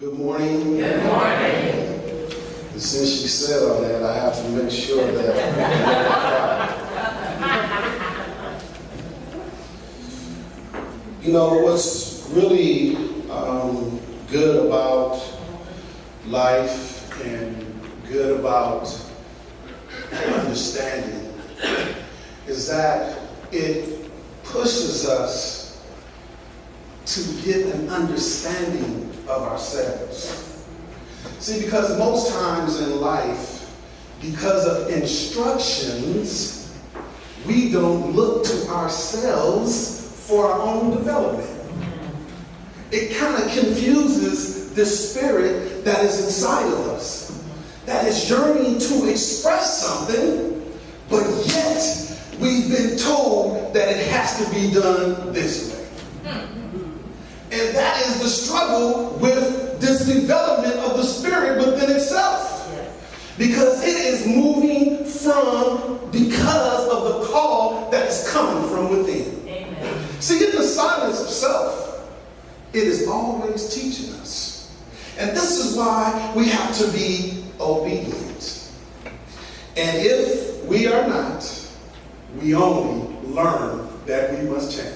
Good morning. Good morning. And since she said all that, I have to make sure that. You know, what's really good about life and good about understanding is that it pushes us to get an understanding of ourselves. See, because most times in life, because of instructions, we don't look to ourselves for our own development. It kind of confuses the spirit that is inside of us, that is yearning to express something, but yet we've been told that it has to be done this way. And that is the struggle with this development of the spirit within itself. Because it is moving because of the call that is coming from within. Amen. See, in the silence of self, it is always teaching us. And this is why we have to be obedient. And if we are not, we only learn that we must change.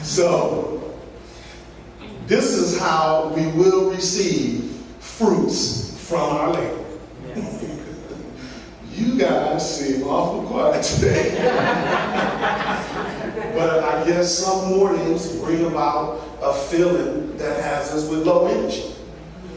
So, this is how we will receive fruits from our labor. Yes. You guys seem awful quiet today. But I guess some mornings bring about a feeling that has us with low energy.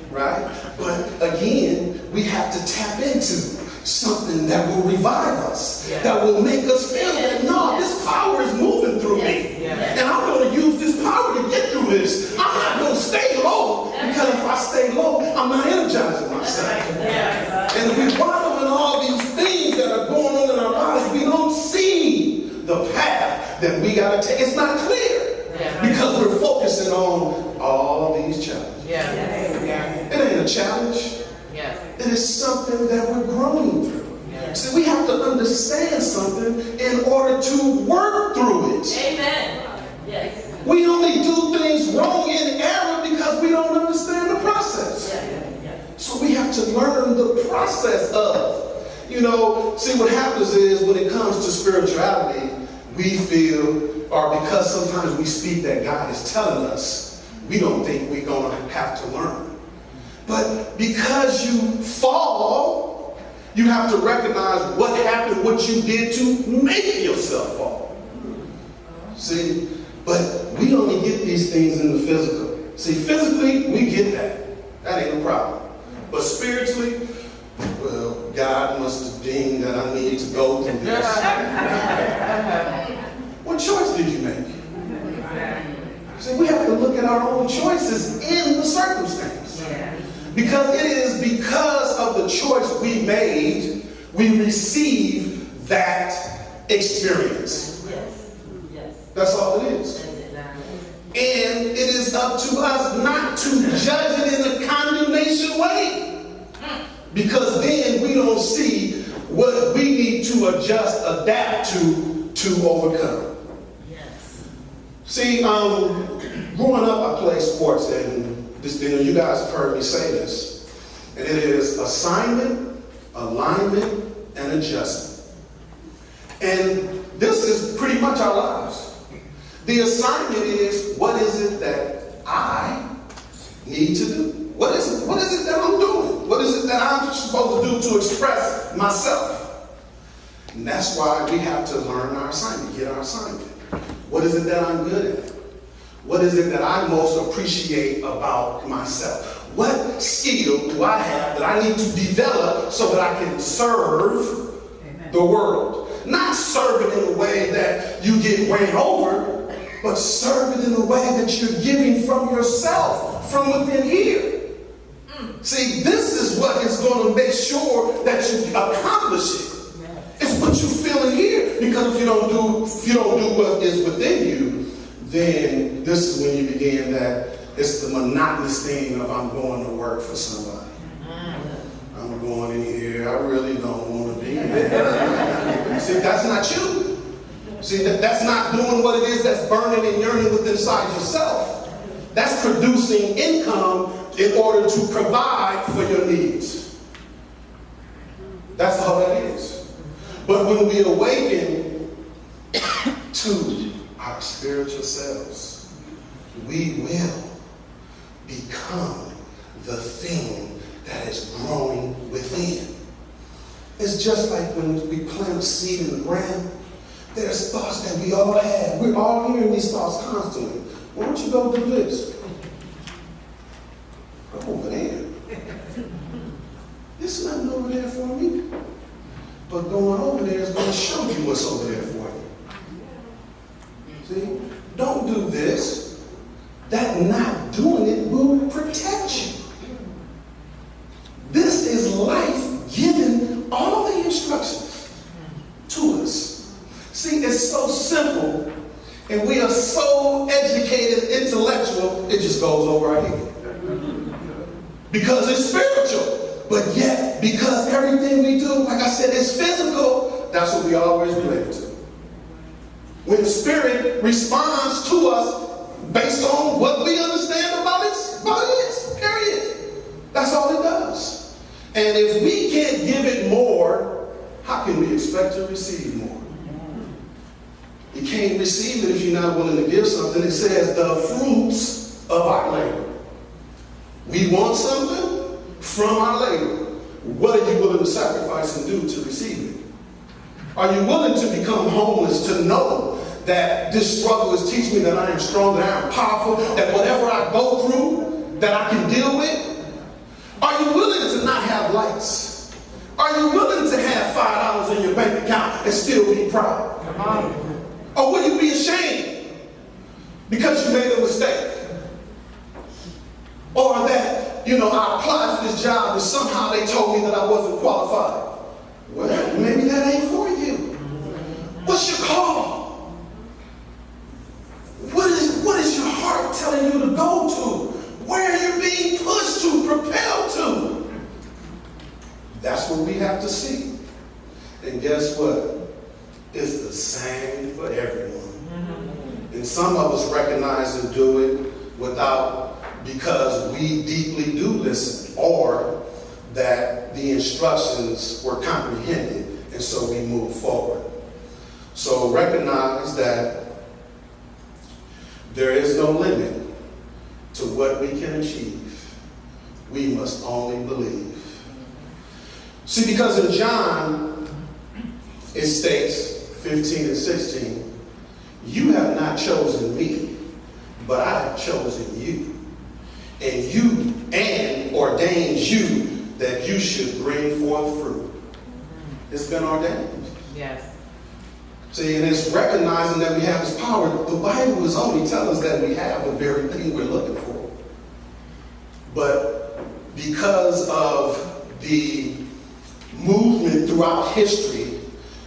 Right? But again, we have to tap into something that will revive us, that will make us feel that, no, this power is moving through me. And I'm going to use this power to get through this. I'm not going to stay low, because if I stay low, I'm not energizing myself. And if we wallow in all these things that are going on in our lives, we don't see the path that we got to take. It's not clear because we're focusing on all these challenges. It ain't a challenge. It is something that we're growing through. See, we have to understand something in order to work through it. Amen. Yes. We only do things wrong in error because we don't understand the process. So we have to learn the process of. See, what happens is when it comes to spirituality, we feel, or because sometimes we speak that God is telling us, we don't think we're going to have to learn. But because you fall, you have to recognize what happened, what you did to make yourself fall. See, but we only get these things in the physical. See, physically, we get that. That ain't a problem. But spiritually, well, God must have deemed that I needed to go through this. What choice did you make? See, we have to look at our own choices in the circumstance. Because it is because of the choice we made, we receive that experience. That's all it is. And it is up to us not to judge it in a condemnation way. Because then we don't see what we need to adjust, adapt to overcome. See, growing up, I played sports, and you guys have heard me say this. And it is assignment, alignment, and adjustment. And this is pretty much our lives. The assignment is, what is it that I need to do? What is it that I'm doing? What is it that I'm supposed to do to express myself? And that's why we have to learn our assignment, get our assignment. What is it that I'm good at? What is it that I most appreciate about myself? What skill do I have that I need to develop so that I can serve the world? Not serve it in a way that you get ran over, but serve it in a way that you're giving from yourself, from within here. See, this is what is going to make sure that you accomplish it. It's what you feel in here. Because if you don't do what is within you, then this is when you begin that it's the monotonous thing of I'm going to work for somebody. I'm going in here. I really don't want to be here. See, that's not you. See, that's not doing what it is that's burning and yearning within inside yourself. that's producing income in order to provide for your needs. That's all that is. But when we awaken to our spiritual selves, we will become the thing that is growing within. It's just like when we plant a seed in the ground. There's thoughts that we all have. We're all hearing these thoughts constantly. Why don't you go do this? Go over there. There's nothing over there for me. But going over there is going to show you what's over there for you. See? Don't do this. That not doing it will protect you. This is life giving all the instructions to us. See, it's so simple, and we are so educated, intellectual, it just goes over our head. Because it's spiritual, but yet, because everything we do, like I said, is physical, that's what we always relate to. When the Spirit responds to us based on what we understand about it, period. That's all it does. And if we can't give it more, how can we expect to receive more? You can't receive it if you're not willing to give something. It says the fruits of our labor. We want something from our labor. What are you willing to sacrifice and do to receive it? Are you willing to become homeless to know that this struggle is teaching me that I am strong, that I am powerful, that whatever I go through, that I can deal with? Are you willing to not have lights? Are you willing to have $5 in your bank account and still be proud? Come on. Or will you be ashamed because you made a mistake? Or that, I applied for this job and somehow they told me that I wasn't qualified. Well, maybe that ain't for you. What's your call? What is your heart telling you to go to? Where are you being pushed to, propelled to? That's what we have to see. And guess what? It's the same for everyone. And some of us recognize and do it because we deeply do listen, or that the instructions were comprehended, and so we move forward. So recognize that there is no limit to what we can achieve. We must only believe. See, because in John, it states, 15 and 16, you have not chosen me, but I have chosen you. And ordained you that you should bring forth fruit. It's been ordained. Yes. See, and it's recognizing that we have this power. The Bible is only telling us that we have the very thing we're looking for. But because of the movement throughout history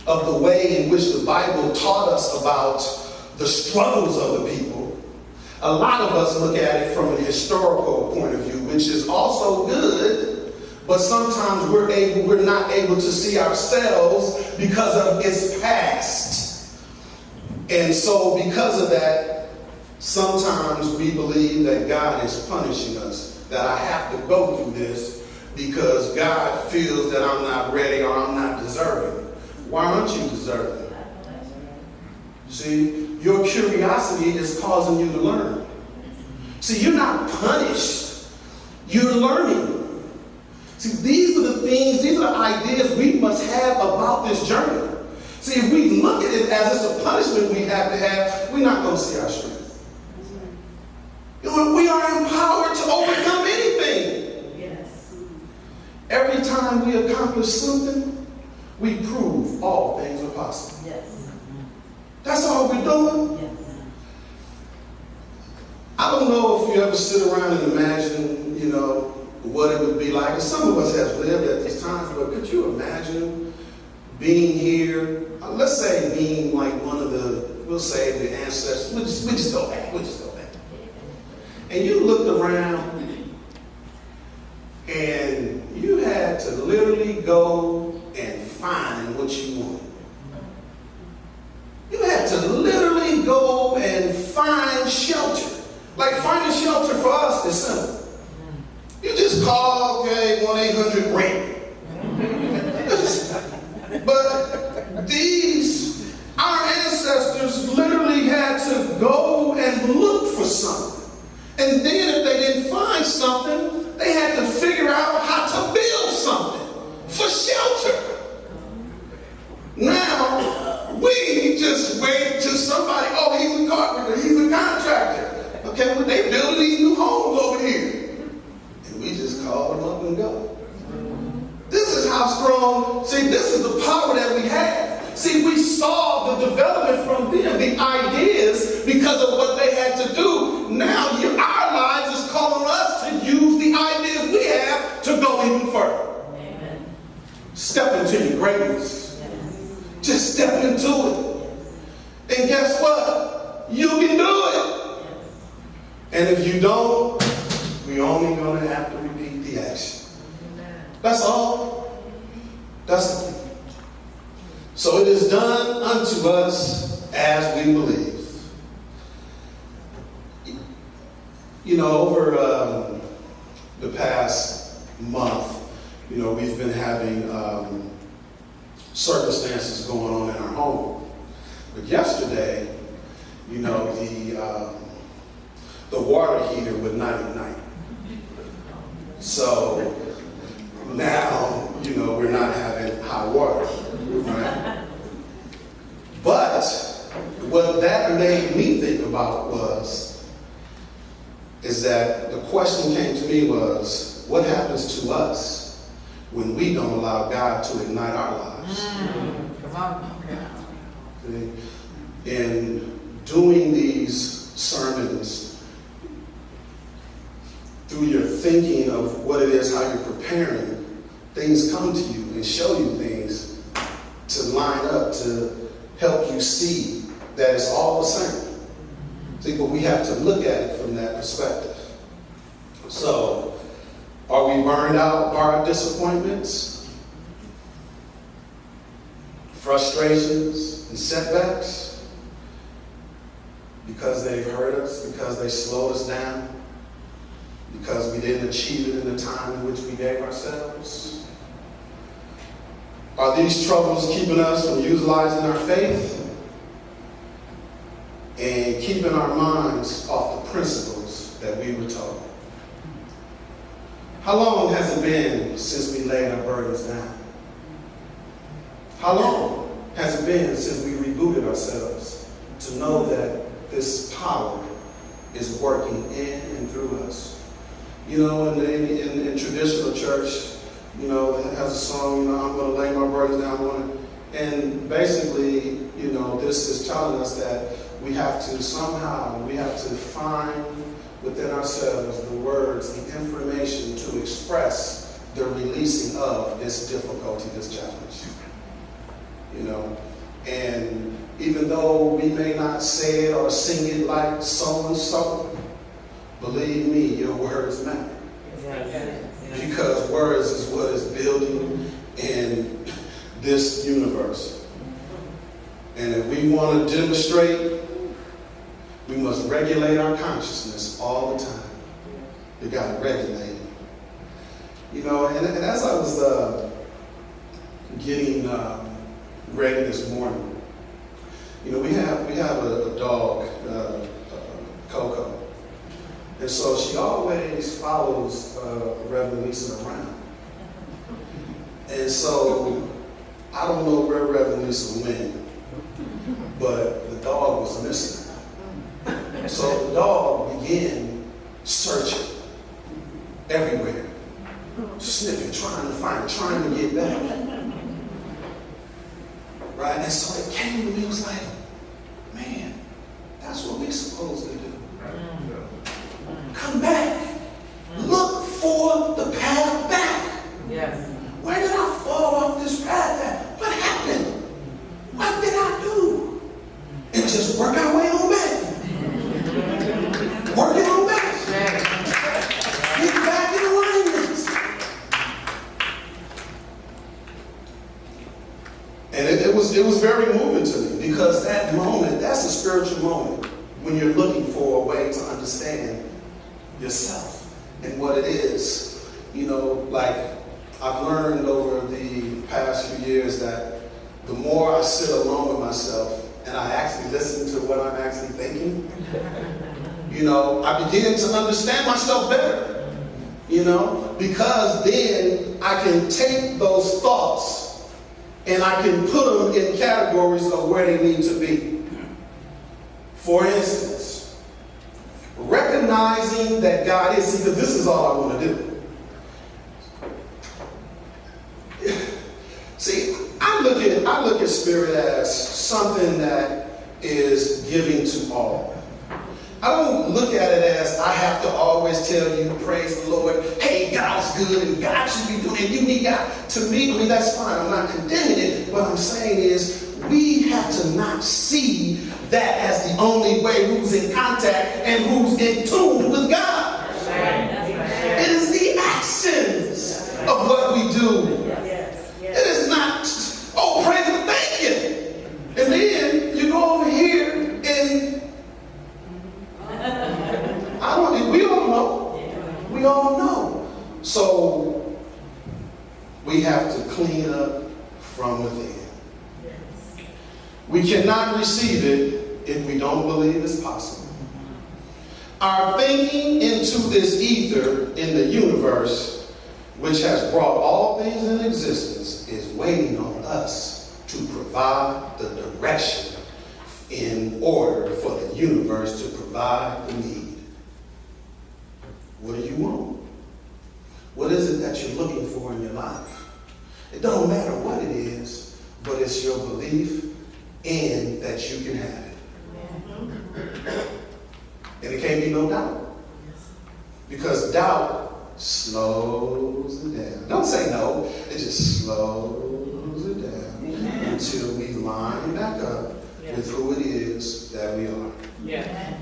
of the way in which the Bible taught us about the struggles of the people, a lot of us look at it from a historical point of view, which is also good, but sometimes we're not able to see ourselves because of its past. And so because of that, sometimes we believe that God is punishing us, that I have to go through this because God feels that I'm not ready or I'm not deserving. Why aren't you deserving? See, your curiosity is causing you to learn. See, you're not punished. You're learning. See, these are the things, these are the ideas we must have about this journey. See, if we look at it as it's a punishment we have to have, we're not going to see our strength. We are empowered to overcome anything. Yes. Every time we accomplish something, we prove all things are possible. Yes. That's all we're doing. Yes. I don't know if you ever sit around and imagine, what it would be like. And some of us have lived at these times, but could you imagine being here? Let's say being like one of we'll say the ancestors. We just go back. And you looked around and you had to literally go and find what you wanted. You had to literally go and find shelter. Like finding shelter 1-800 rent. But our ancestors literally had to go and look for something. And then if they didn't find something, they had to figure out how to build something for shelter. Now, we just wait till somebody, oh, he's a carpenter, he's a contractor. Okay, well, they building these new homes over here. And we just call them up and go. This is how strong, see, this is the power that we have. See, we saw the development from them, the ideas, because of what they had to do. Now, our lives is calling us to use the ideas we have to go even further. Amen. Step into your greatness. Just step into it. And guess what? You can do it. And if you don't, we're only going to have to repeat the action. That's all. That's the thing. So it is done unto us as we believe. You know, over the past month, you know, we've been having circumstances going on in our home. But yesterday, you know, the water heater would not ignite. So now, you know, we're not having hot water. Right? But what that made me think about is that the question came to me was, what happens to us when we don't allow God to ignite our lives? Come on. Okay? In doing these sermons, through your thinking of what it is, how you're preparing, things come to you and show you things to line up to help you see that it's all the same. See, but we have to look at it from that perspective. So, are we burned out by our disappointments, frustrations, and setbacks? Because they've hurt us, because they slowed us down, because we didn't achieve it in the time in which we gave ourselves? Are these troubles keeping us from utilizing our faith and keeping our minds off the principles that we were taught? How long has it been since we laid our burdens down? How long has it been since we rebooted ourselves to know that this power is working in and through us? You know, in traditional church, you know, it has a song, you know, I'm going to lay my burdens down. And basically, you know, this is telling us that we have to find within ourselves the words, the information to express the releasing of this difficulty, this challenge. You know, and even though we may not say it or sing it like so and so, believe me, your words matter. Because words is what is building in this universe. And if we want to demonstrate, we must regulate our consciousness all the time. We got to regulate it. You know, and as I was getting ready this morning, you know, we have a dog, Coco. And so she always follows Reverend Lisa around. And so I don't know where Reverend Lisa went, but the dog was missing. So the dog began searching everywhere, sniffing, trying to find, trying to get back. Right? And so it came to me, it was like, man, that's what we're supposed to do. Come back. Look for the path back. Yes. Where did I fall off this path at? What happened? What did I do? And just work our way on back. Work it on back. Get back in alignment. And it was very moving to me, because that moment, that's a spiritual moment when you're looking for a way to understand yourself and what it is. You know, like I've learned over the past few years that the more I sit alone with myself and I actually listen to what I'm actually thinking, I begin to understand myself better. Because then I can take those thoughts and I can put them in categories of where they need to be. For instance, recognizing that God is, because this is all I want to do. See, I look at spirit as something that is giving to all. I don't look at it as I have to always tell you, praise the Lord, hey, God's good and God should be doing it, and you need God. To me, that's fine. I'm not condemning it. What I'm saying is we have to not see that as the only way who's in contact and who's in tune with God. That's right. That's right. It is the actions of what we do. It is not, oh, praise Him, thank you. And then you go over here and we all know. So we have to clean up from within. We cannot receive it if we don't believe it's possible. Our thinking into this ether in the universe, which has brought all things in existence, is waiting on us to provide the direction in order for the universe to provide the need. What do you want? What is it that you're looking for in your life? It don't matter what it is, but it's your belief in that you can have it. And it can't be no doubt. Because doubt slows it down. Don't say no. It just slows it down until we line back up with who it is that we are. Yeah.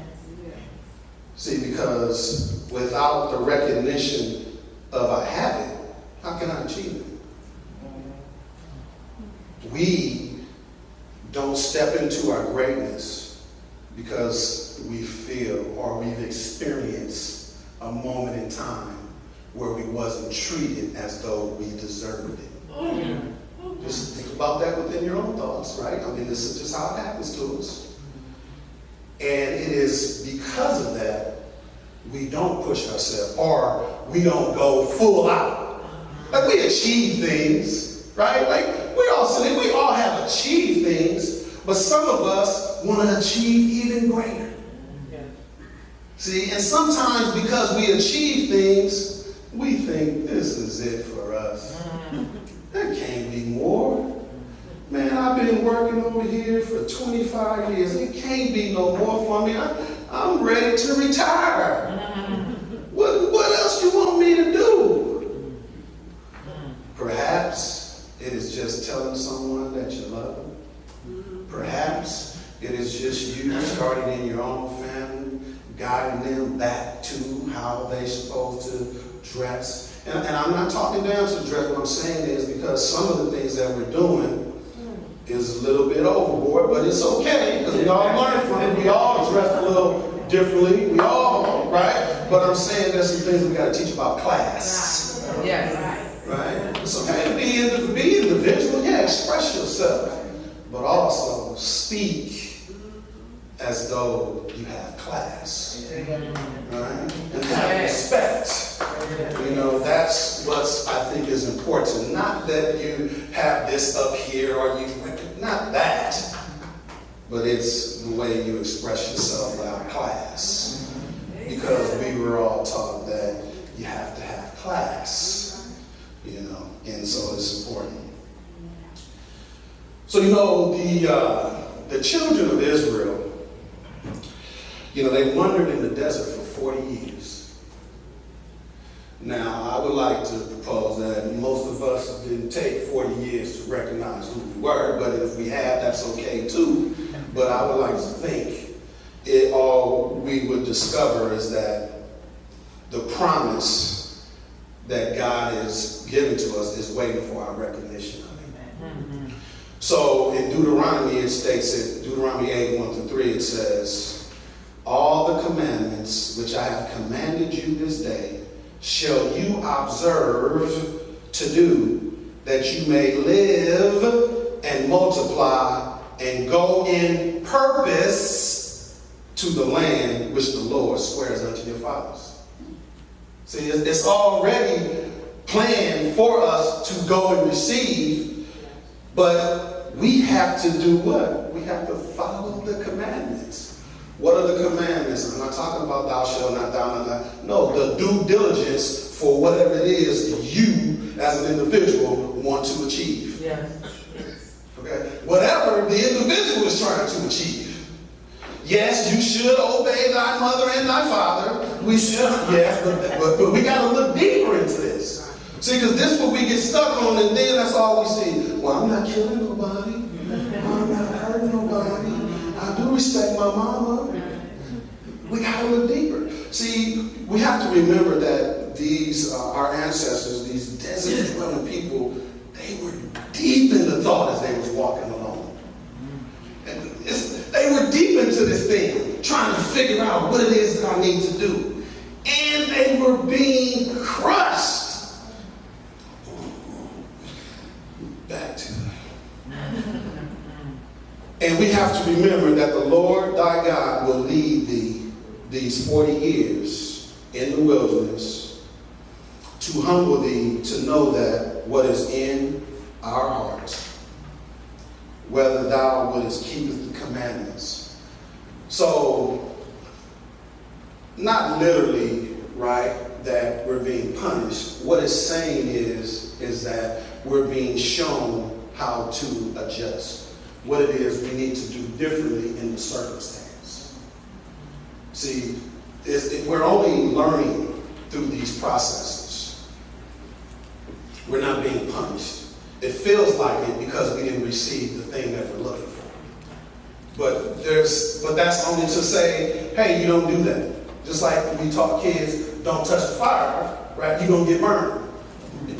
See, because without the recognition of I have it, how can I achieve it? We don't step into our greatness because we feel or we've experienced a moment in time where we wasn't treated as though we deserved it. Just think about that within your own thoughts, right? I mean, this is just how it happens to us. And it is because of that we don't push ourselves or we don't go full out. Like we achieve things, right? Like we all have achieved things, but some of us want to achieve even greater. See, and sometimes because we achieve things, we think this is it for us. There can't be more. Man, I've been working over here for 25 years. It can't be no more for me. I'm ready to retire. What else you want me to do? Perhaps it is just telling someone that you love them. Perhaps it is just you starting in your own family, guiding them back to how they're supposed to dress. And I'm not talking down to dress. What I'm saying is because some of the things that we're doing is a little bit overboard, but it's okay because we all learn from it. We all dress a little differently. We all, right? But I'm saying there's some things we got to teach about class. Yes. Right? It's okay to be individual. Yeah, express yourself. But also speak as though you have class. Right? And have respect. That's what I think is important. Not that you have this up here or not that, but it's the way you express yourself without class. Because we were all taught that you have to have class, and so it's important. So, the children of Israel, they wandered in the desert for 40 years. Now, I would like to propose that most of us didn't take 40 years to recognize who we were, but if we have, that's okay too. But I would like to think all we would discover is that the promise that God is giving to us is waiting for our recognition of it. So in Deuteronomy, it states it, Deuteronomy 8:1-3, it says, all the commandments which I have commanded you this day shall you observe to do, that you may live and multiply and go in purpose to the land which the Lord swears unto your fathers. See, it's already planned for us to go and receive, but we have to do what? We have to follow the commandments. What are the commandments? I'm not talking about thou shalt not, thou not. No, the due diligence for whatever it is you, as an individual, want to achieve. Yes. Okay? Whatever the individual is trying to achieve. Yes, you should obey thy mother and thy father. We should, yes, but we got to look deeper into this. See, because this is what we get stuck on, and then that's all we see. Well, I'm not killing nobody. I'm not hurting nobody. I do respect my mama. We got to look deeper. See, we have to remember that these, our ancestors, these desert dwelling people, they were deep in the thought as they was walking along. And they were deep into this thing, trying to figure out what it is that I need to do. And they were being crushed. Back to and we have to remember that the Lord thy God will lead thee these 40 years in the wilderness to humble thee to know that what is in our hearts, whether thou wouldest keep the commandments. So, not literally, right, that we're being punished. What it's saying is that we're being shown how to adjust. What it is we need to do differently in the circumstance. See, we're only learning through these processes. We're not being punished. It feels like it because we didn't receive the thing that we're looking for. But that's only to say, hey, you don't do that. Just like we taught kids, don't touch the fire, right? You're going to get burned.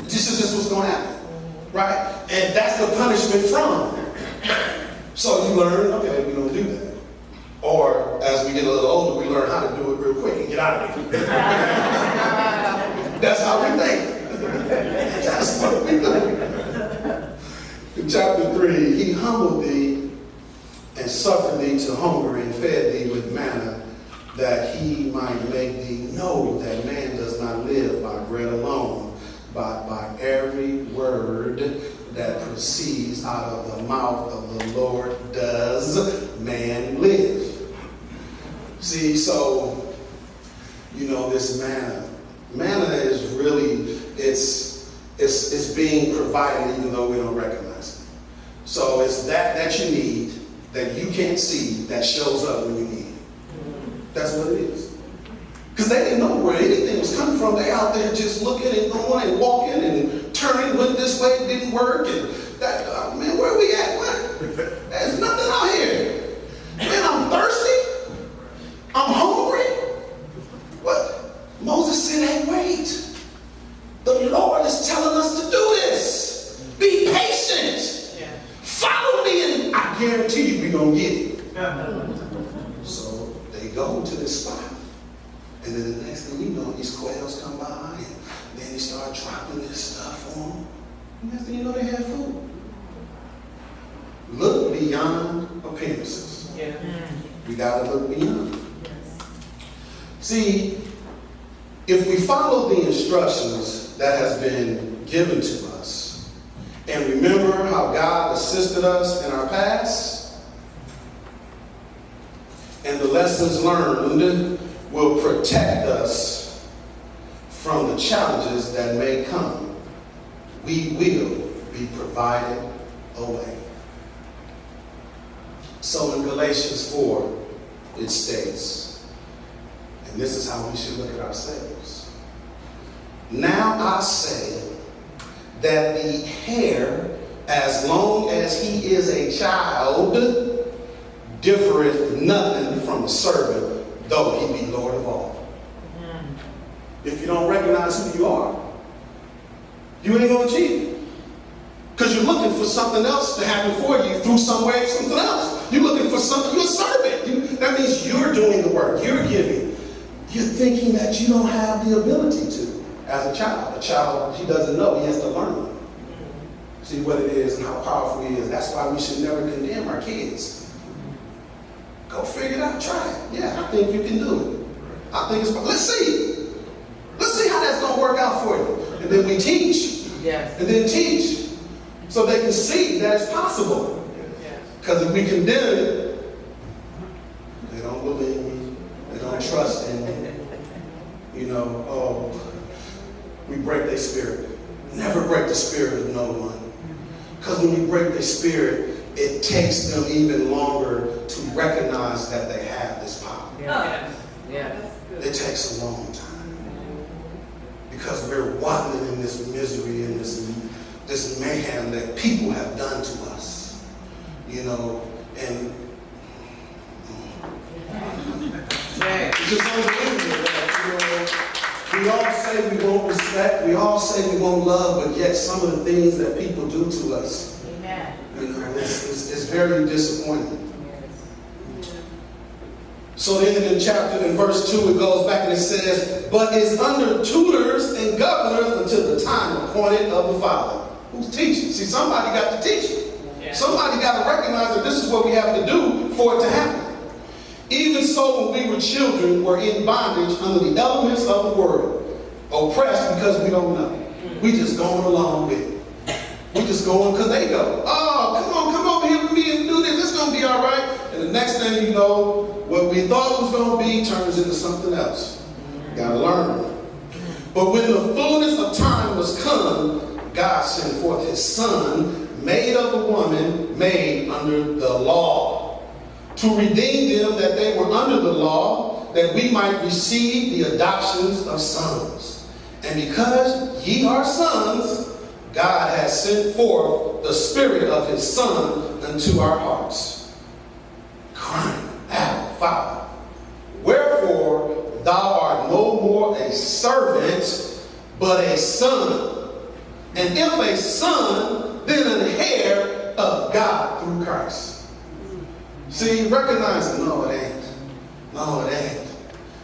This is just what's going to happen, right? And that's the punishment from. So you learn, okay, we don't do that. Or as we get a little older, we learn how to do it real quick and get out of it. That's how we think. That's what we do. In chapter 3, he humbled thee and suffered thee to hunger and fed thee with manna, that he might make thee know that man does not live by bread alone, but by every word that proceeds out of the mouth of the Lord does man live. See, so, you know, this manna is really, it's being provided even though we don't recognize it. So it's that you need, that you can't see, that shows up when you need it. That's what it is. Because they didn't know where anything was coming from. They out there just looking and going and walking and turning, went this way, it didn't work. And that, man, where are we at? What? There's nothing out here. Man, I'm thirsty. I'm hungry. What? Moses said, hey, wait. The Lord is telling us to do this. Be patient. Yeah. Follow me and I guarantee you we're going to get it. So they go to this spot. And then the next thing you know, these quails come by, and then they start dropping this stuff on them. And next thing you know, they have food. Look beyond appearances. Yeah. We got to look beyond. See, if we follow the instructions that has been given to us, and remember how God assisted us in our past, and the lessons learned will protect us from the challenges that may come, we will be provided a way. So in Galatians 4, it states, and this is how we should look at ourselves. Now I say that the heir, as long as he is a child, differeth nothing from a servant, though he be Lord of all. If you don't recognize who you are, you ain't going to achieve it. Because you're looking for something else to happen for you through some way, something else. You're looking for something, you're a servant. That means you're doing the work, you're giving. You're thinking that you don't have the ability to. as a child, he doesn't know. He has to learn. See what it is and how powerful it is. That's why we should never condemn our kids. Go figure it out. Try it. Yeah, I think you can do it. I think it's. Let's see. Let's see how that's going to work out for you. And then we teach. Yes. And then teach. So they can see that it's possible. Because if we condemn it, they don't believe me. They don't trust in me. You know, oh, we break their spirit. Never break the spirit of no one. Because when you break their spirit, it takes them even longer to recognize that they have this power. Yes. Yes. It takes a long time. Because we're wallowing in this misery and this mayhem that people have done to us. You know, and it's just unbelievable that, you know, we all say we won't respect, we all say we won't love, but yet some of the things that people do to us, Amen. you know, it's very disappointing. So then in verse 2, it goes back and it says, but is under tutors and governors until the time appointed of the Father. Who's teaching? See, somebody got to teach it. Yeah. Somebody got to recognize that this is what we have to do for it to happen. Even so, when we were children, we're in bondage under the elements of the world, oppressed because we don't know. We just going along with it. We just going because they go. Oh, come over here with me and do this. It's going to be all right. And the next thing you know, what we thought was going to be turns into something else. Got to learn. But when the fullness of time was come, God sent forth his Son, made of a woman, made under the law, to redeem them that they were under the law, that we might receive the adoptions of sons. And because ye are sons, God has sent forth the Spirit of his Son unto our hearts, crying, Abba, Father. Wherefore thou art no more a servant, but a son. And if a son, then an heir of God through Christ. See, recognizing, no, it ain't. No, it ain't.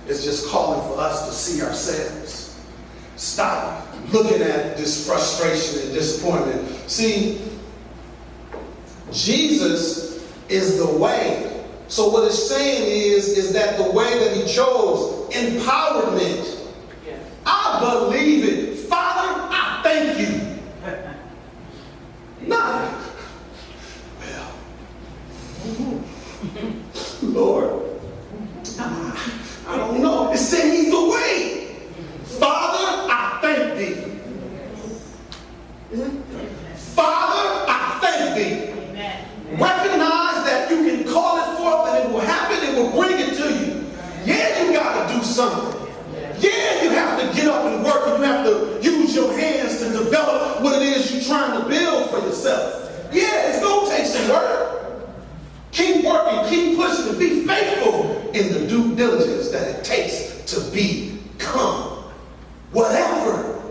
It's just calling for us to see ourselves. Stop looking at this frustration and disappointment. See, Jesus is the way. So what it's saying is that the way that he chose, empowerment. Yes. I believe it. Father, I thank you. Not, well, Lord, I don't know. It said he's the way. Father, I thank thee. Father, I thank thee. Amen. Recognize that you can call it forth and it will happen. It will bring it to you. Yeah, you got to do something. Yeah, you have to get up and work, and you have to use your hands to develop what it is you're trying to build for yourself. Yeah, it's going to take some work. Keep working, keep pushing, and be faithful in the due diligence that it takes to become whatever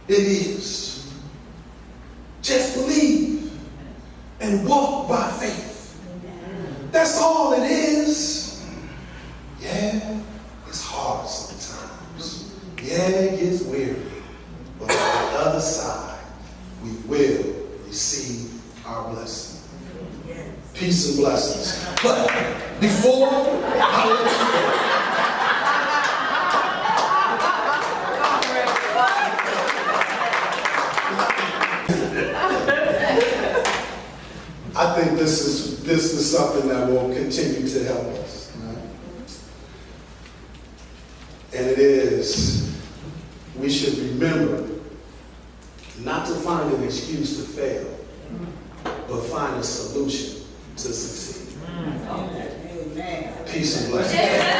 it is. Just believe and walk by faith. That's all it is. Yeah, it's hard sometimes. Yeah, it gets weary. But on the other side, we will receive our blessing. Peace and blessings. But before I I think this is something that will continue to help us. Right? And it is, we should remember not to find an excuse to fail, but find a solution to succeed. Amen. Peace and blessings.